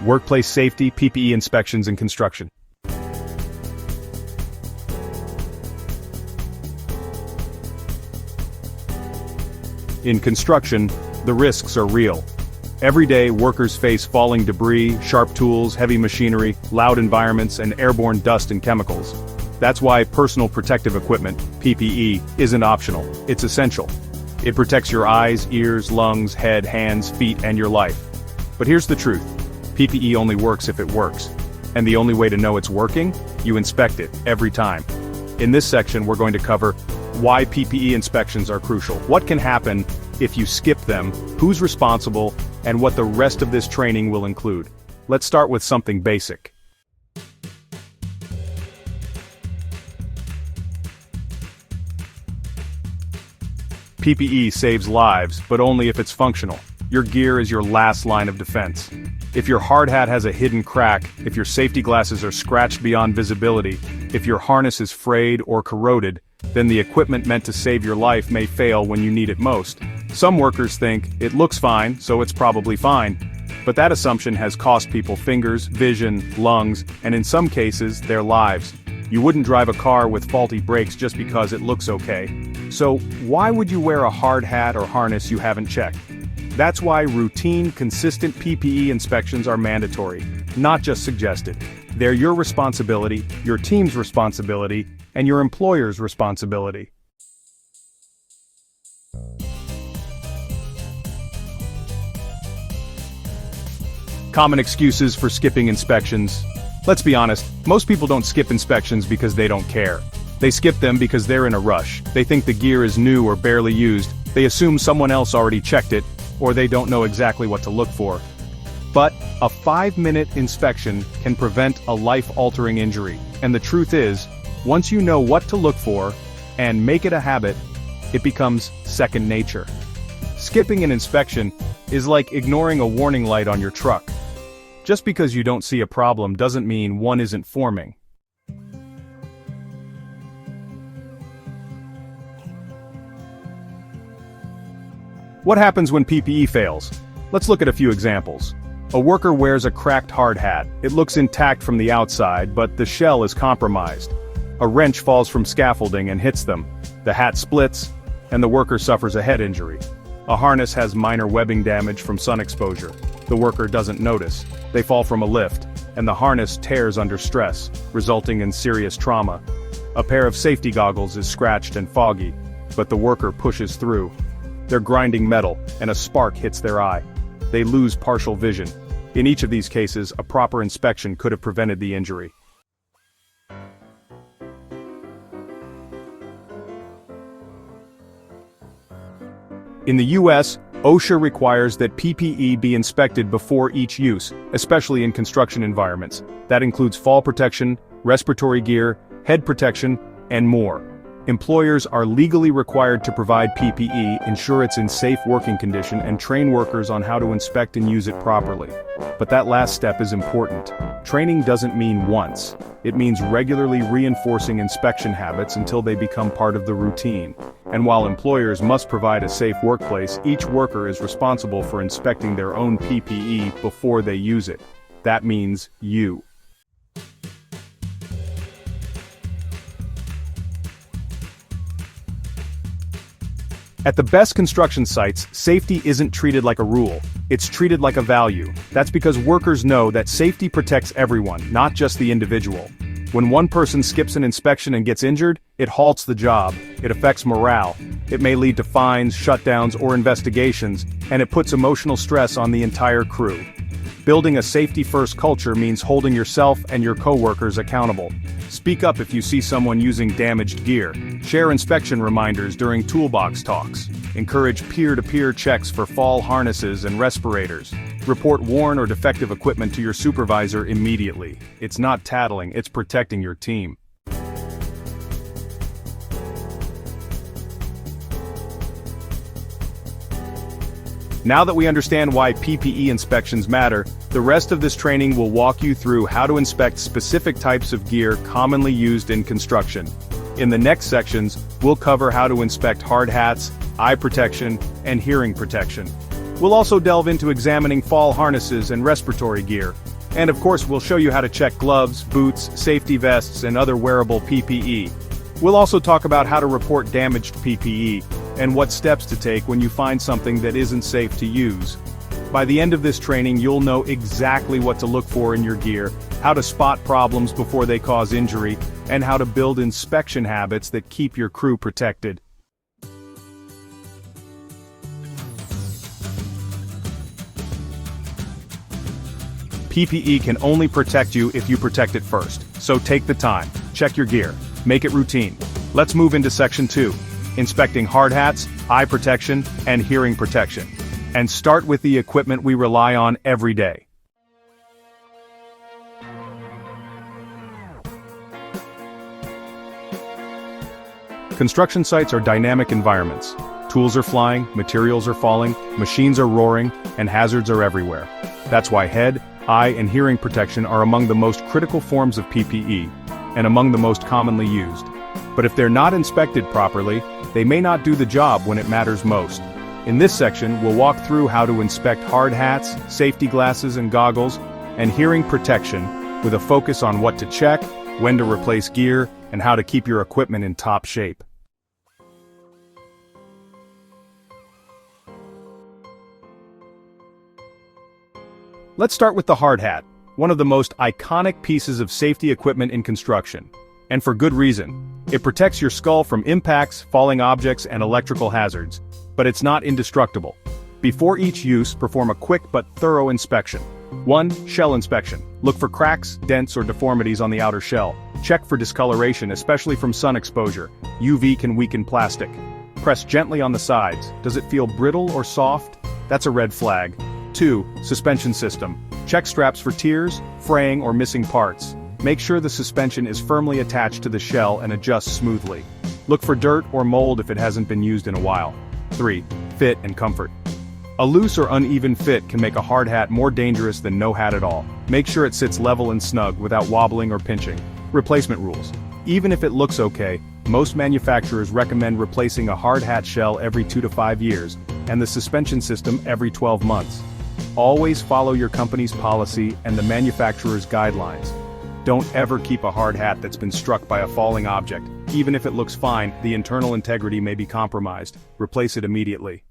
Workplace Safety, PPE Inspections in Construction. In construction, the risks are real. Every day, workers face falling debris, sharp tools, heavy machinery, loud environments, and airborne dust and chemicals. That's why personal protective equipment, PPE, isn't optional, it's essential. It protects your eyes, ears, lungs, head, hands, feet, and your life. But here's the truth. PPE only works if it works. And the only way to know it's working? You inspect it, every time. In this section, we're going to cover why PPE inspections are crucial, what can happen if you skip them, who's responsible, and what the rest of this training will include. Let's start with something basic. PPE saves lives, but only if it's functional. Your gear is your last line of defense. If your hard hat has a hidden crack, if your safety glasses are scratched beyond visibility, if your harness is frayed or corroded, then the equipment meant to save your life may fail when you need it most. Some workers think, it looks fine, so it's probably fine. But that assumption has cost people fingers, vision, lungs, and in some cases, their lives. You wouldn't drive a car with faulty brakes just because it looks okay. So, why would you wear a hard hat or harness you haven't checked? That's why routine, consistent PPE inspections are mandatory, not just suggested. They're your responsibility, your team's responsibility, and your employer's responsibility. Common excuses for skipping inspections. Let's be honest, most people don't skip inspections because they don't care. They skip them because they're in a rush. They think the gear is new or barely used, they assume someone else already checked it, or they don't know exactly what to look for. But a 5-minute inspection can prevent a life-altering injury, and the truth is, once you know what to look for, and make it a habit, it becomes second nature. Skipping an inspection is like ignoring a warning light on your truck. Just because you don't see a problem doesn't mean one isn't forming. What happens when PPE fails? Let's look at a few examples. A worker wears a cracked hard hat. It looks intact from the outside, but the shell is compromised. A wrench falls from scaffolding and hits them. The hat splits, and the worker suffers a head injury. A harness has minor webbing damage from sun exposure. The worker doesn't notice. They fall from a lift, and the harness tears under stress, resulting in serious trauma. A pair of safety goggles is scratched and foggy, but the worker pushes through. They're grinding metal, and a spark hits their eye. They lose partial vision. In each of these cases, a proper inspection could have prevented the injury. In the US, OSHA requires that PPE be inspected before each use, especially in construction environments. That includes fall protection, respiratory gear, head protection, and more. Employers are legally required to provide PPE, ensure it's in safe working condition, and train workers on how to inspect and use it properly. But that last step is important. Training doesn't mean once. It means regularly reinforcing inspection habits until they become part of the routine. And while employers must provide a safe workplace, each worker is responsible for inspecting their own PPE before they use it. That means you. At the best construction sites, safety isn't treated like a rule, it's treated like a value. That's because workers know that safety protects everyone, not just the individual. When one person skips an inspection and gets injured, it halts the job, it affects morale, it may lead to fines, shutdowns, or investigations, and it puts emotional stress on the entire crew. Building a safety-first culture means holding yourself and your coworkers accountable. Speak up if you see someone using damaged gear. Share inspection reminders during toolbox talks. Encourage peer-to-peer checks for fall harnesses and respirators. Report worn or defective equipment to your supervisor immediately. It's not tattling, it's protecting your team. Now that we understand why PPE inspections matter, the rest of this training will walk you through how to inspect specific types of gear commonly used in construction. In the next sections, we'll cover how to inspect hard hats, eye protection, and hearing protection. We'll also delve into examining fall harnesses and respiratory gear. And of course, we'll show you how to check gloves, boots, safety vests, and other wearable PPE. We'll also talk about how to report damaged PPE, and what steps to take when you find something that isn't safe to use. By the end of this training, you'll know exactly what to look for in your gear, how to spot problems before they cause injury, and how to build inspection habits that keep your crew protected. PPE can only protect you if you protect it first, so take the time, check your gear, make it routine. Let's move into Section 2, inspecting hard hats, eye protection, and hearing protection. And start with the equipment we rely on every day. Construction sites are dynamic environments. Tools are flying, materials are falling, machines are roaring, and hazards are everywhere. That's why head, eye, and hearing protection are among the most critical forms of PPE, and among the most commonly used. But if they're not inspected properly, they may not do the job when it matters most. In this section, we'll walk through how to inspect hard hats, safety glasses and goggles, and hearing protection, with a focus on what to check, when to replace gear, and how to keep your equipment in top shape. Let's start with the hard hat, one of the most iconic pieces of safety equipment in construction. And for good reason. It protects your skull from impacts, falling objects, and electrical hazards. But it's not indestructible. Before each use, perform a quick but thorough inspection. 1. Shell inspection. Look for cracks, dents, or deformities on the outer shell. Check for discoloration, especially from sun exposure. UV can weaken plastic. Press gently on the sides. Does it feel brittle or soft? That's a red flag. 2. Suspension system. Check straps for tears, fraying, or missing parts. Make sure the suspension is firmly attached to the shell and adjusts smoothly. Look for dirt or mold if it hasn't been used in a while. 3. Fit and comfort. A loose or uneven fit can make a hard hat more dangerous than no hat at all. Make sure it sits level and snug without wobbling or pinching. Replacement rules. Even if it looks okay, most manufacturers recommend replacing a hard hat shell every 2 to 5 years, and the suspension system every 12 months. Always follow your company's policy and the manufacturer's guidelines. Don't ever keep a hard hat that's been struck by a falling object. Even if it looks fine, the internal integrity may be compromised. Replace it immediately.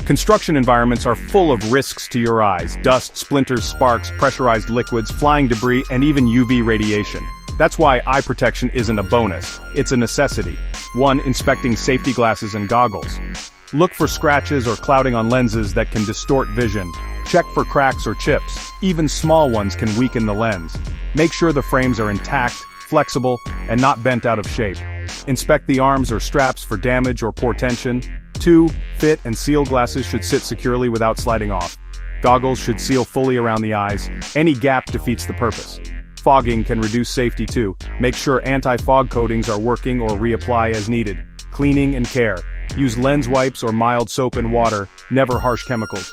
Construction environments are full of risks to your eyes: dust, splinters, sparks, pressurized liquids, flying debris, and even UV radiation. That's why eye protection isn't a bonus, it's a necessity. 1. Inspecting safety glasses and goggles. Look for scratches or clouding on lenses that can distort vision. Check for cracks or chips. Even small ones can weaken the lens. Make sure the frames are intact, flexible, and not bent out of shape. Inspect the arms or straps for damage or poor tension. 2. Fit and seal glasses should sit securely without sliding off. Goggles should seal fully around the eyes. Any gap defeats the purpose. Fogging can reduce safety too. Make sure anti-fog coatings are working or reapply as needed. Cleaning and care. Use lens wipes or mild soap and water, never harsh chemicals.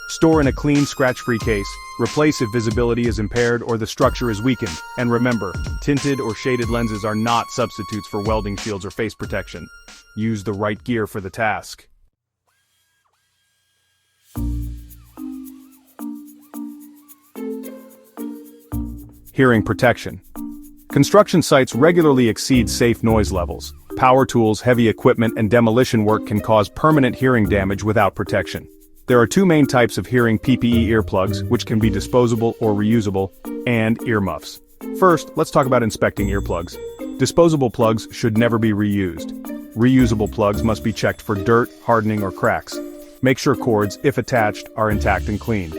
Store in a clean, scratch-free case. Replace if visibility is impaired or the structure is weakened. And remember, tinted or shaded lenses are not substitutes for welding shields or face protection. Use the right gear for the task. Hearing protection. Construction sites regularly exceed safe noise levels. Power tools, heavy equipment, and demolition work can cause permanent hearing damage without protection. There are 2 main types of hearing PPE earplugs, which can be disposable or reusable, and earmuffs. First, let's talk about inspecting earplugs. Disposable plugs should never be reused. Reusable plugs must be checked for dirt, hardening, or cracks. Make sure cords, if attached, are intact and clean.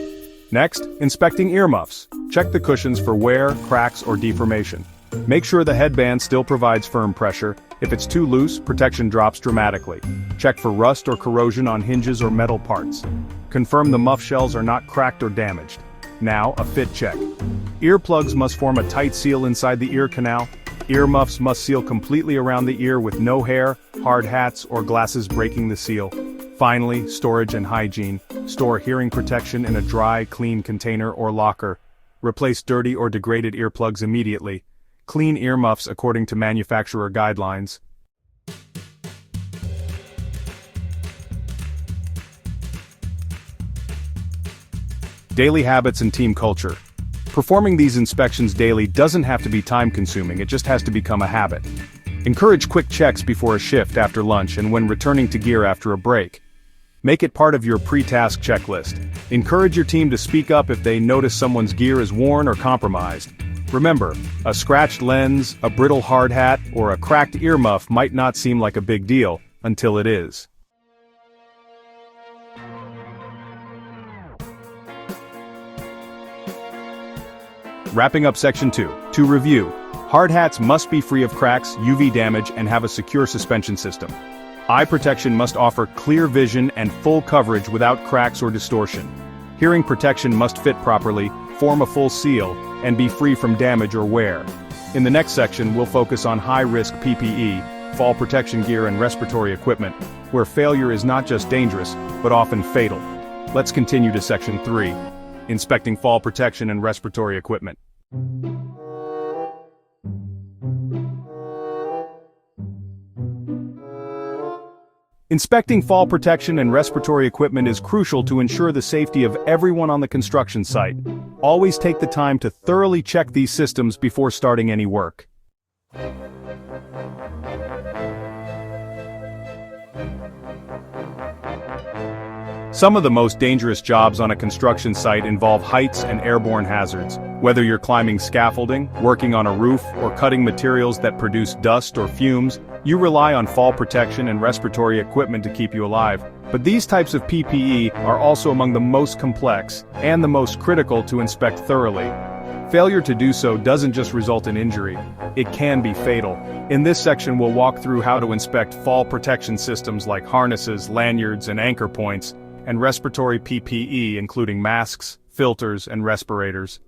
Next, inspecting earmuffs. Check the cushions for wear, cracks, or deformation. Make sure the headband still provides firm pressure. If it's too loose, protection drops dramatically. Check for rust or corrosion on hinges or metal parts. Confirm the muff shells are not cracked or damaged. Now, a fit check. Earplugs must form a tight seal inside the ear canal. Earmuffs must seal completely around the ear with no hair, hard hats, or glasses breaking the seal. Finally, storage and hygiene. Store hearing protection in a dry, clean container or locker. Replace dirty or degraded earplugs immediately. Clean earmuffs according to manufacturer guidelines. Daily habits and team culture. Performing these inspections daily doesn't have to be time-consuming, it just has to become a habit. Encourage quick checks before a shift, after lunch, and when returning to gear after a break. Make it part of your pre-task checklist. Encourage your team to speak up if they notice someone's gear is worn or compromised. Remember, a scratched lens, a brittle hard hat, or a cracked earmuff might not seem like a big deal, until it is. Wrapping up Section 2. To review, hard hats must be free of cracks, UV damage, and have a secure suspension system. Eye protection must offer clear vision and full coverage without cracks or distortion. Hearing protection must fit properly, form a full seal, and be free from damage or wear. In the next section, we'll focus on high-risk PPE, fall protection gear and respiratory equipment, where failure is not just dangerous, but often fatal. Let's continue to Section 3. Inspecting fall protection and respiratory equipment. Inspecting fall protection and respiratory equipment is crucial to ensure the safety of everyone on the construction site. Always take the time to thoroughly check these systems before starting any work. Some of the most dangerous jobs on a construction site involve heights and airborne hazards. Whether you're climbing scaffolding, working on a roof, or cutting materials that produce dust or fumes, you rely on fall protection and respiratory equipment to keep you alive. But these types of PPE are also among the most complex and the most critical to inspect thoroughly. Failure to do so doesn't just result in injury, it can be fatal. In this section we'll walk through how to inspect fall protection systems like harnesses, lanyards, and anchor points, and respiratory PPE including masks, filters, and respirators.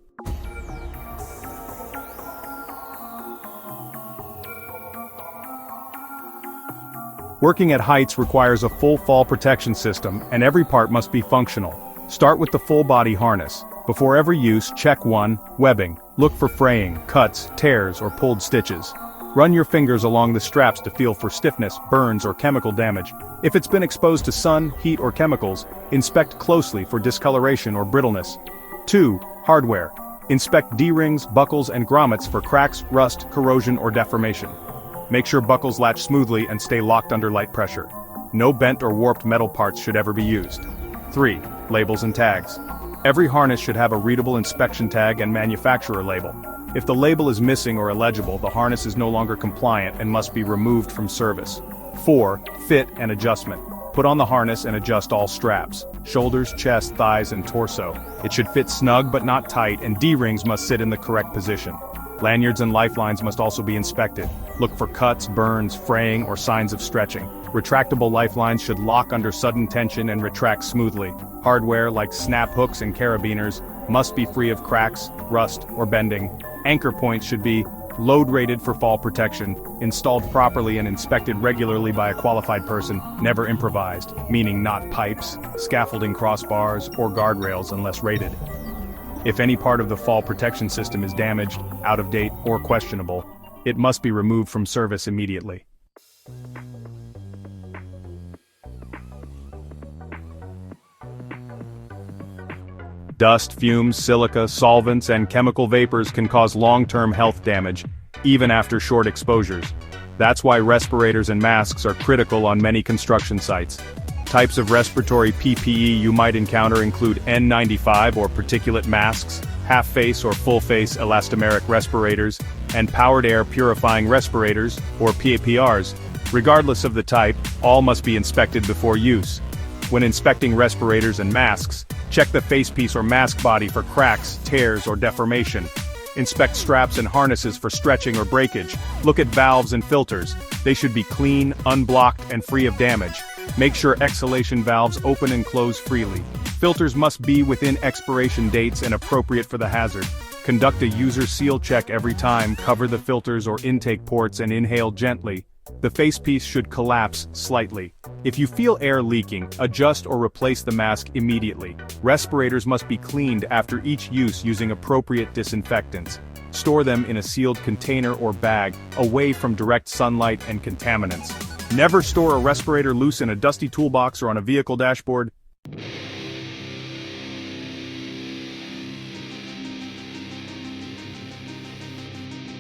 Working at heights requires a full fall protection system, and every part must be functional. Start with the full body harness. Before every use, check 1. Webbing. Look for fraying, cuts, tears, or pulled stitches. Run your fingers along the straps to feel for stiffness, burns, or chemical damage. If it's been exposed to sun, heat, or chemicals, inspect closely for discoloration or brittleness. 2. Hardware. Inspect D-rings, buckles, and grommets for cracks, rust, corrosion, or deformation. Make sure buckles latch smoothly and stay locked under light pressure. No bent or warped metal parts should ever be used. 3. Labels and tags. Every harness should have a readable inspection tag and manufacturer label. If the label is missing or illegible, the harness is no longer compliant and must be removed from service. 4. Fit and adjustment. Put on the harness and adjust all straps, shoulders, chest, thighs, and torso. It should fit snug but not tight, and D-rings must sit in the correct position. Lanyards and lifelines must also be inspected. Look for cuts, burns, fraying, or signs of stretching. Retractable lifelines should lock under sudden tension and retract smoothly. Hardware, like snap hooks and carabiners, must be free of cracks, rust, or bending. Anchor points should be load-rated for fall protection, installed properly and inspected regularly by a qualified person, never improvised, meaning not pipes, scaffolding crossbars, or guardrails unless rated. If any part of the fall protection system is damaged, out of date, or questionable, it must be removed from service immediately. Dust, fumes, silica, solvents, and chemical vapors can cause long-term health damage, even after short exposures. That's why respirators and masks are critical on many construction sites. Types of respiratory PPE you might encounter include N95 or particulate masks, half-face or full-face elastomeric respirators, and powered air purifying respirators, or PPRs. Regardless of the type, all must be inspected before use. When inspecting respirators and masks, check the facepiece or mask body for cracks, tears, or deformation. Inspect straps and harnesses for stretching or breakage. Look at valves and filters. They should be clean, unblocked, and free of damage. Make sure exhalation valves open and close freely. Filters must be within expiration dates and appropriate for the hazard. Conduct a user seal check every time, cover the filters or intake ports and inhale gently. The facepiece should collapse slightly. If you feel air leaking, adjust or replace the mask immediately. Respirators must be cleaned after each use using appropriate disinfectants. Store them in a sealed container or bag, away from direct sunlight and contaminants. Never store a respirator loose in a dusty toolbox or on a vehicle dashboard.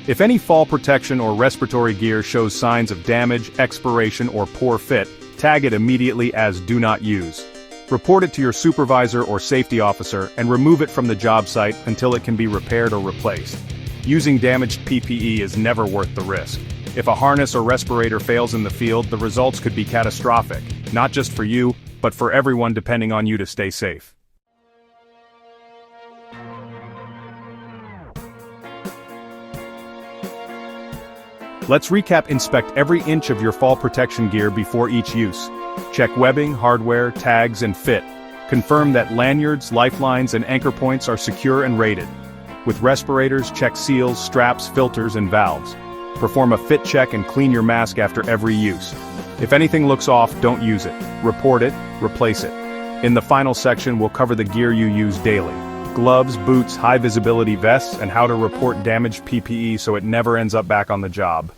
If any fall protection or respiratory gear shows signs of damage, expiration, or poor fit, tag it immediately as "Do Not Use." Report it to your supervisor or safety officer and remove it from the job site until it can be repaired or replaced. Using damaged PPE is never worth the risk. If a harness or respirator fails in the field, the results could be catastrophic, not just for you, but for everyone depending on you to stay safe. Let's recap. Inspect every inch of your fall protection gear before each use. Check webbing, hardware, tags, and fit. Confirm that lanyards, lifelines, and anchor points are secure and rated. With respirators, check seals, straps, filters, and valves. Perform a fit check and clean your mask after every use. If anything looks off, don't use it. Report it, replace it. In the final section, we'll cover the gear you use daily. Gloves, boots, high-visibility vests, and how to report damaged PPE so it never ends up back on the job.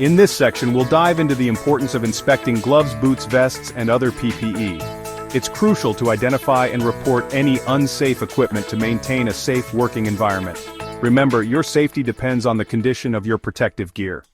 In this section, we'll dive into the importance of inspecting gloves, boots, vests, and other PPE. It's crucial to identify and report any unsafe equipment to maintain a safe working environment. Remember, your safety depends on the condition of your protective gear.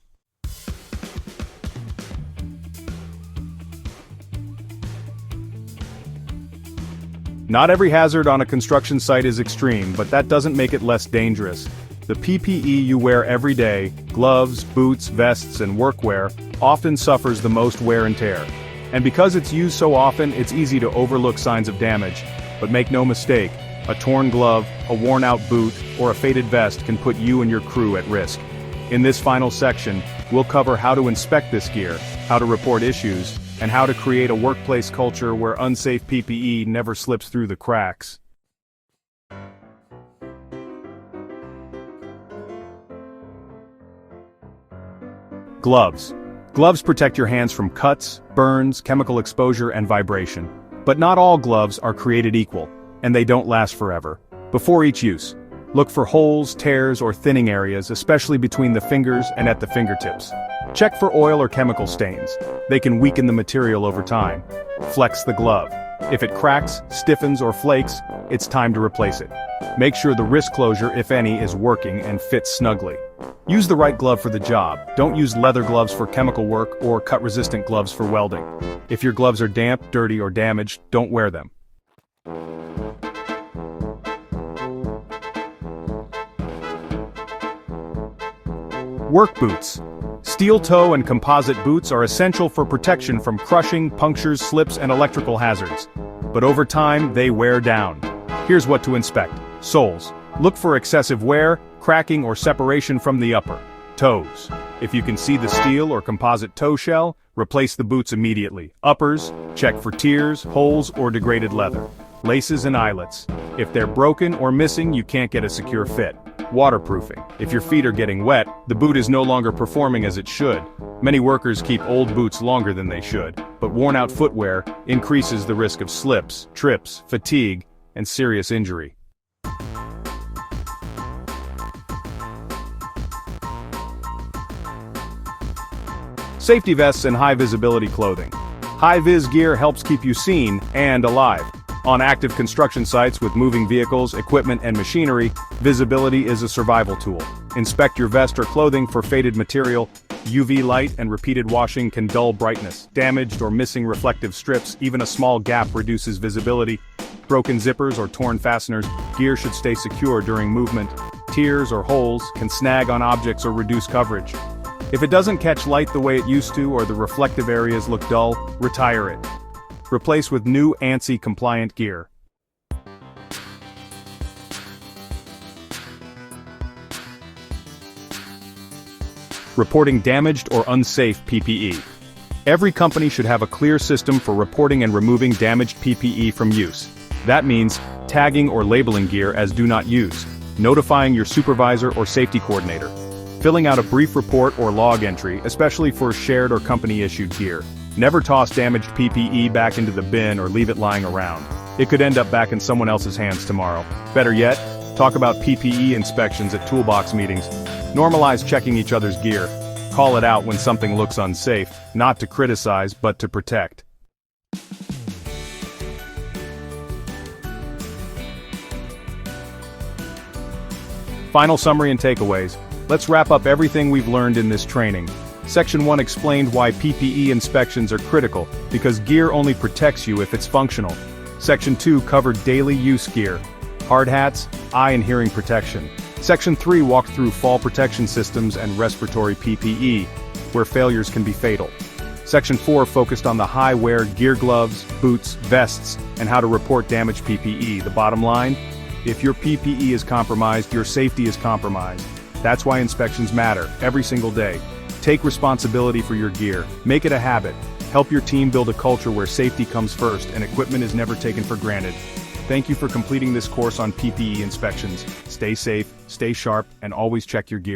Not every hazard on a construction site is extreme, but that doesn't make it less dangerous. The PPE you wear every day, gloves, boots, vests, and workwear, often suffers the most wear and tear. And because it's used so often, it's easy to overlook signs of damage. But make no mistake, a torn glove, a worn-out boot, or a faded vest can put you and your crew at risk. In this final section, we'll cover how to inspect this gear, how to report issues, and how to create a workplace culture where unsafe PPE never slips through the cracks. Gloves. Gloves protect your hands from cuts, burns, chemical exposure, and vibration. But not all gloves are created equal, and they don't last forever. Before each use, look for holes, tears, or thinning areas, especially between the fingers and at the fingertips. Check for oil or chemical stains. They can weaken the material over time. Flex the glove. If it cracks, stiffens, or flakes, it's time to replace it. Make sure the wrist closure, if any, is working and fits snugly. Use the right glove for the job. Don't use leather gloves for chemical work or cut-resistant gloves for welding. If your gloves are damp, dirty, or damaged, don't wear them. Work boots. Steel toe and composite boots are essential for protection from crushing, punctures, slips, and electrical hazards. But over time, they wear down. Here's what to inspect. Soles. Look for excessive wear, cracking, or separation from the upper. Toes. If you can see the steel or composite toe shell, replace the boots immediately. Uppers. Check for tears, holes, or degraded leather. Laces and eyelets. If they're broken or missing, you can't get a secure fit. Waterproofing. If your feet are getting wet, the boot is no longer performing as it should. Many workers keep old boots longer than they should, but worn-out footwear increases the risk of slips, trips, fatigue, and serious injury. Safety vests and high-visibility clothing. High-vis gear helps keep you seen and alive. On active construction sites with moving vehicles, equipment, and machinery, visibility is a survival tool. Inspect your vest or clothing for faded material. UV light and repeated washing can dull brightness. Damaged or missing reflective strips, even a small gap reduces visibility. Broken zippers or torn fasteners, gear should stay secure during movement. Tears or holes can snag on objects or reduce coverage. If it doesn't catch light the way it used to or the reflective areas look dull, retire it. Replace with new ANSI-compliant gear. Reporting damaged or unsafe PPE. Every company should have a clear system for reporting and removing damaged PPE from use. That means tagging or labeling gear as do not use, notifying your supervisor or safety coordinator, filling out a brief report or log entry, especially for shared or company-issued gear. Never toss damaged PPE back into the bin or leave it lying around. It could end up back in someone else's hands tomorrow. Better yet, talk about PPE inspections at toolbox meetings. Normalize checking each other's gear. Call it out when something looks unsafe, not to criticize but to protect. Final summary and takeaways. Let's wrap up everything we've learned in this training. Section 1 explained why PPE inspections are critical, because gear only protects you if it's functional. Section 2 covered daily use gear, hard hats, eye and hearing protection. Section 3 walked through fall protection systems and respiratory PPE, where failures can be fatal. Section 4 focused on the high-wear gear gloves, boots, vests, and how to report damaged PPE. The bottom line? If your PPE is compromised, your safety is compromised. That's why inspections matter, every single day. Take responsibility for your gear. Make it a habit. Help your team build a culture where safety comes first and equipment is never taken for granted. Thank you for completing this course on PPE inspections. Stay safe, stay sharp, and always check your gear.